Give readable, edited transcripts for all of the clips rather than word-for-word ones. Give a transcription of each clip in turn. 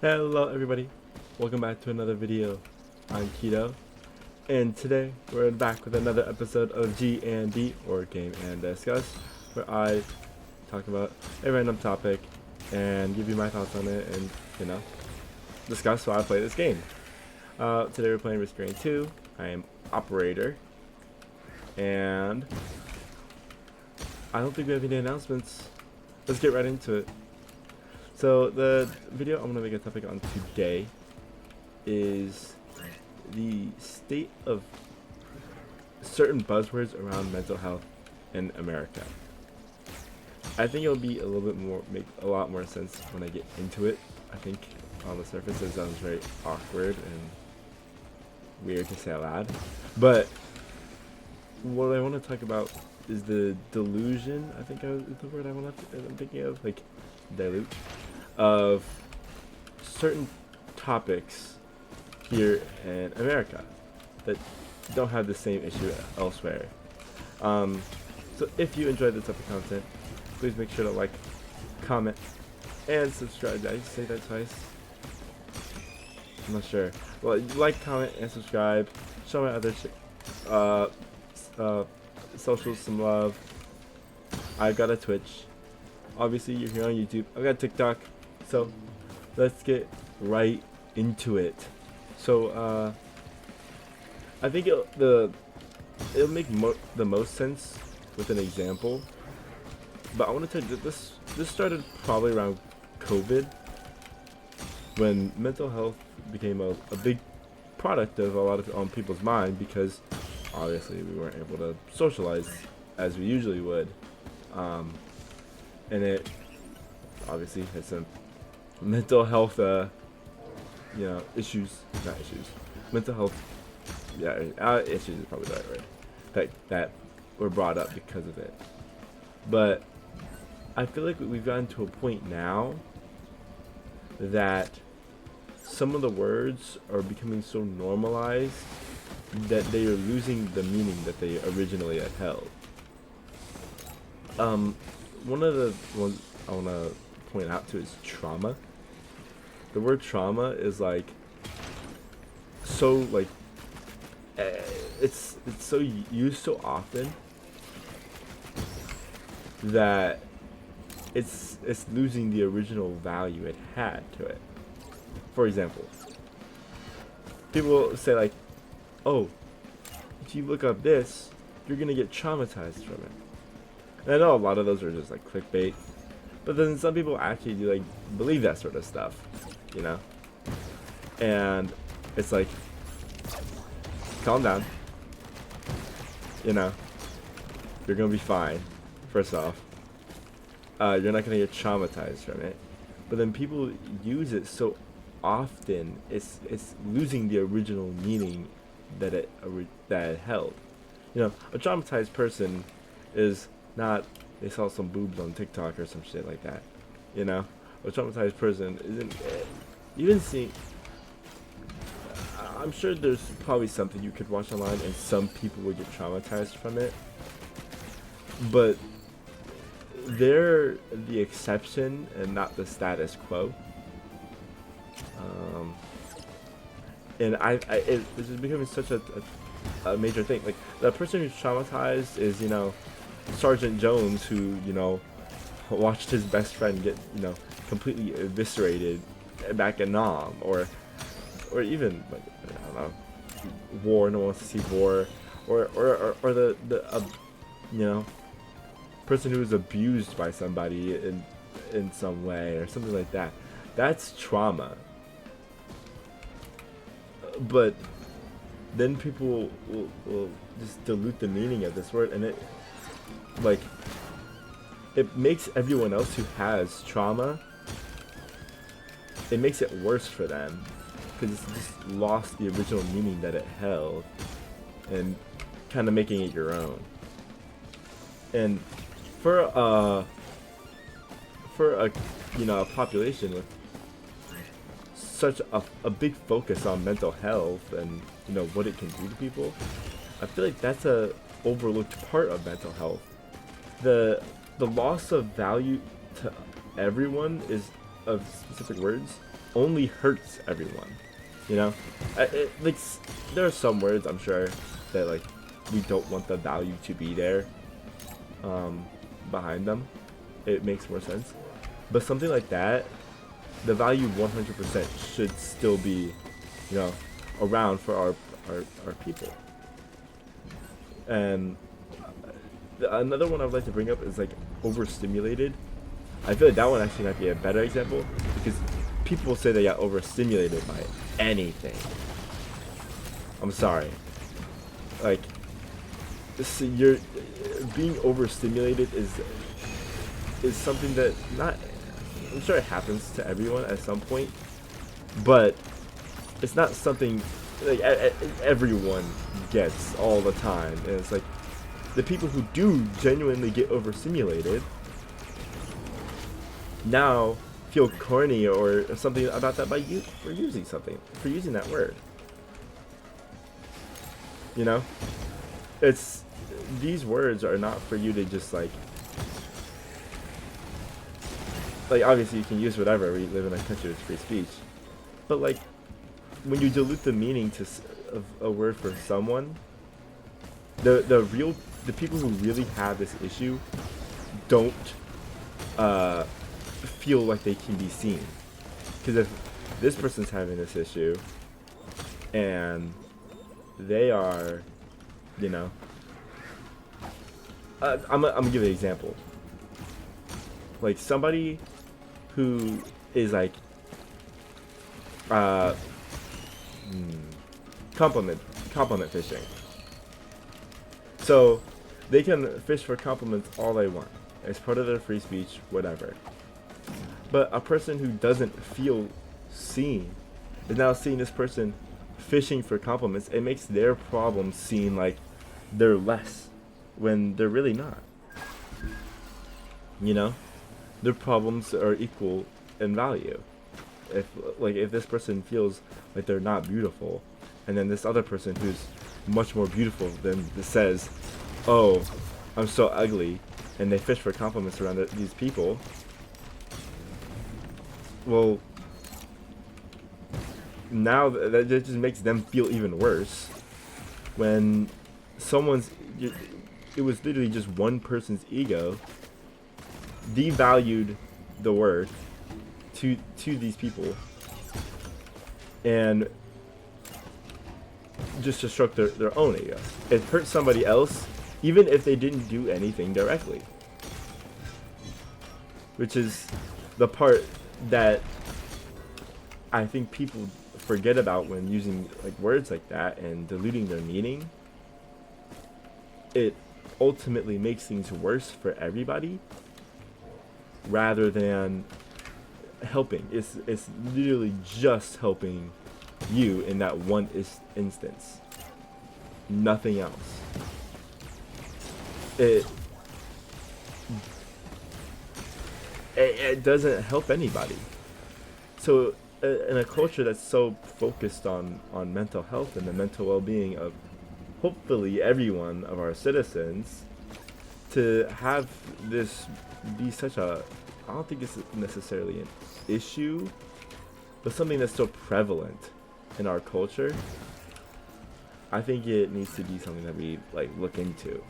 Hello everybody, welcome back to another video on Keto, and today we're back with another episode of G&D, or Game and Discuss, where I talk about a random topic and give you my thoughts on it and, discuss why I play this game. Today we're playing Risk Rain 2, I am Operator, and I don't think we have any announcements. Let's get right into it. So the video I'm going to make a topic on today is the state of certain buzzwords around mental health in America. I think it'll be make a lot more sense when I get into it. I think on the surface it sounds very awkward and weird to say out loud. But what I want to talk about is the delusion, I think is the word I'm thinking of, like dilute, of certain topics here in America that don't have the same issue elsewhere. So if you enjoyed this type of content, please make sure to like, comment, and subscribe. Did I say that twice? I'm not sure. Well, like, comment, and subscribe. Show my other socials some love. I've got a Twitch. Obviously, you're here on YouTube. I've got TikTok. So let's get right into it. So I think it'll make the most sense with an example. But I want to tell you that this started probably around COVID, when mental health became a big product of a lot of people's mind, because obviously we weren't able to socialize as we usually would, and it obviously had some mental health issues, mental health issues is probably the right word, that were brought up because of it. But I feel like we've gotten to a point now that some of the words are becoming so normalized that they are losing the meaning that they originally had held. One of the ones I want to point out to is trauma. The word trauma is like so like it's so used so often that it's losing the original value it had to it. For example, people say like, oh, if you look up this, you're gonna get traumatized from it. And I know a lot of those are just like clickbait, but then some people actually do like believe that sort of stuff, and it's like, calm down, you're gonna be fine. First off, you're not gonna get traumatized from it. But then people use it so often, it's losing the original meaning that it held. A traumatized person is not, they saw some boobs on TikTok or some shit like that. A traumatized person isn't even seeing. I'm sure there's probably something you could watch online and some people would get traumatized from it, but they're the exception and not the status quo. And it's just becoming such a major thing. Like, the person who's traumatized is, Sergeant Jones, who, watched his best friend get, completely eviscerated back in Nam, or even, like, I don't know, war, no one wants to see war, or the person who was abused by somebody in some way, or something like that. That's trauma. But then people will just dilute the meaning of this word, and it makes everyone else who has trauma, it makes it worse for them, because it's just lost the original meaning that it held, and kind of making it your own. And for a population with such a big focus on mental health and what it can do to people, I feel like that's a overlooked part of mental health. The loss of value to everyone is of specific words only hurts everyone. You know, like there are some words I'm sure that like we don't want the value to be there behind them. It makes more sense. But something like that, the value 100% should still be, you know, around for our people. And another one I'd like to bring up is like overstimulated. I feel like that one actually might be a better example because people say they got overstimulated by anything. I'm sorry. Like, you're being overstimulated is something that not. I'm sure it happens to everyone at some point, but it's not something like everyone gets all the time. And it's like the people who do genuinely get overstimulated now feel corny or something about that for using that word. You know, these words are not for you to just like obviously you can use whatever. We live in a country with free speech, but like when you dilute the meaning of a word for someone, the people who really have this issue don't feel like they can be seen. Because if this person's having this issue and they are, you know, I'm gonna give an example. Like somebody who is like compliment fishing. So they can fish for compliments all they want. It's part of their free speech, whatever. But a person who doesn't feel seen is now seeing this person fishing for compliments. It makes their problem seem like they're less when they're really not. You know? Their problems are equal in value. If this person feels like they're not beautiful, and then this other person who's much more beautiful than says, "Oh, I'm so ugly," and they fish for compliments around these people, well, now that just makes them feel even worse. When it was literally just one person's ego devalued the word to these people, and just to stroke their own ego. It hurt somebody else, even if they didn't do anything directly. Which is the part that I think people forget about when using like words like that and diluting their meaning. It ultimately makes things worse for everybody rather than helping. It's literally just helping you in that one instance. Nothing else. It doesn't help anybody. So in a culture that's so focused on mental health and the mental well-being of hopefully everyone of our citizens, to have this be such a, I don't think it's necessarily an issue, but something that's so prevalent in our culture, I think it needs to be something that we like look into,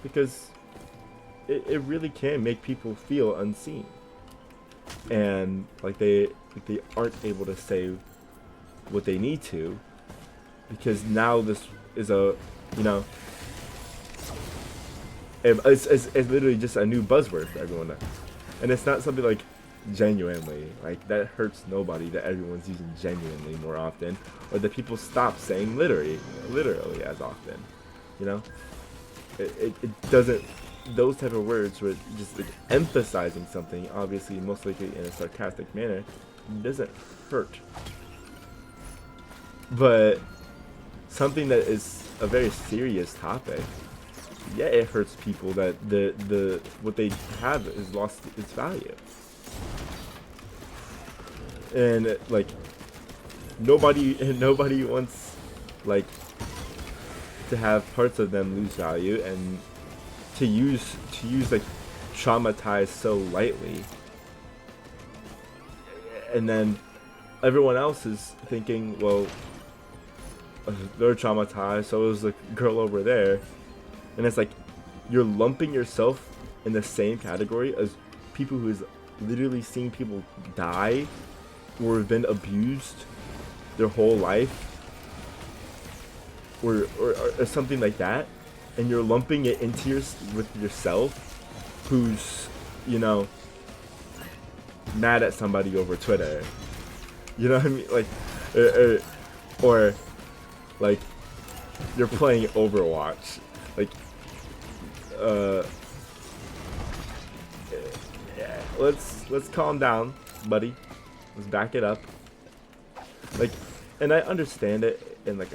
because it really can make people feel unseen, and like they aren't able to say what they need to, because now this is a, you know, it's literally just a new buzzword for everyone, and it's not something like genuinely, like that hurts nobody that everyone's using genuinely more often, or that people stop saying literally as often, you know. It doesn't, those type of words were just like emphasizing something, obviously most likely in a sarcastic manner, doesn't hurt. But something that is a very serious topic, yeah, it hurts people that the what they have is lost its value. And like nobody wants like to have parts of them lose value, and to use like traumatize so lightly and then everyone else is thinking, well, they're traumatized, so is the girl over there. And it's like you're lumping yourself in the same category as people who is literally seeing people die or have been abused their whole life, or something like that, and you're lumping it into with yourself, who's, you know, mad at somebody over Twitter. You know what I mean? Like, or like you're playing Overwatch. Like, yeah, let's calm down, buddy. Let's back it up. Like, and I understand it in like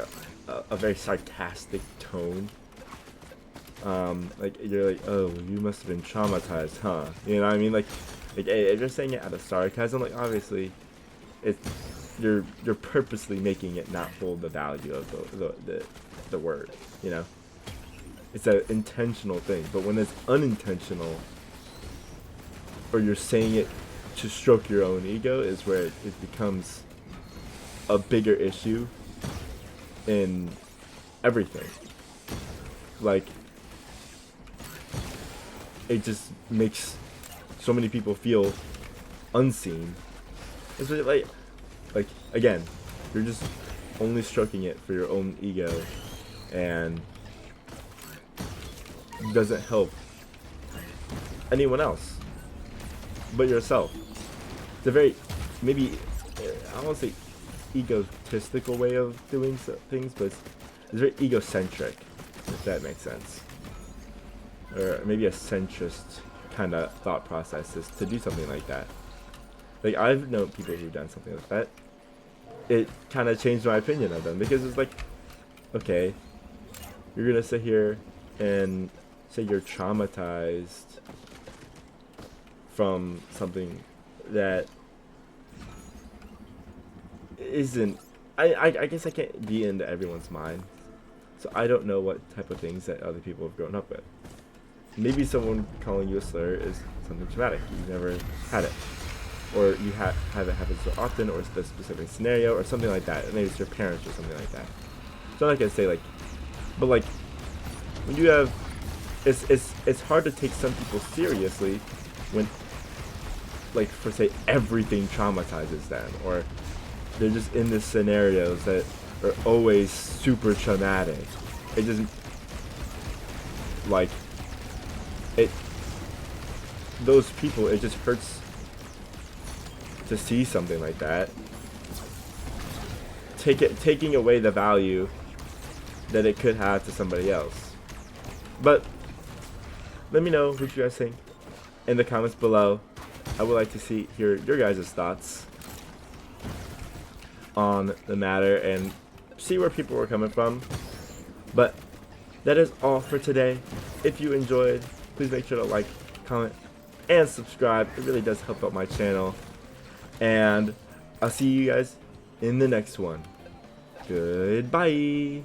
a very sarcastic tone. Like you're like, oh, you must have been traumatized, huh? You know what I mean? Like if you're saying it out of sarcasm, like obviously, you're purposely making it not hold the value of the word. You know, it's an intentional thing. But when it's unintentional, or you're saying it to stroke your own ego, is where it becomes a bigger issue in everything. Like, it just makes so many people feel unseen. It's really like again, you're just only stroking it for your own ego, and it doesn't help anyone else but yourself. It's a very, maybe, I don't want to say egotistical way of doing things, but it's very egocentric, if that makes sense. Or maybe a centrist kind of thought process is to do something like that. Like, I've known people who've done something like that. It kind of changed my opinion of them, because it's like, okay, you're gonna sit here and say you're traumatized from something that isn't. I guess I can't be into everyone's mind, so I don't know what type of things that other people have grown up with. Maybe someone calling you a slur is something traumatic. You've never had it, or you have it happen so often, or it's a specific scenario, or something like that. Maybe it's your parents or something like that. So I'm not gonna say like, but like when you have, it's hard to take some people seriously when, like, for say everything traumatizes them, or they're just in the scenarios that are always super traumatic. It just, like, those people, it just hurts to see something like that. Taking away the value that it could have to somebody else. But let me know what you guys think in the comments below. I would like to hear your guys' thoughts on the matter and see where people were coming from. But that is all for today. If you enjoyed, please make sure to like, comment, and subscribe. It really does help out my channel. And I'll see you guys in the next one. Goodbye.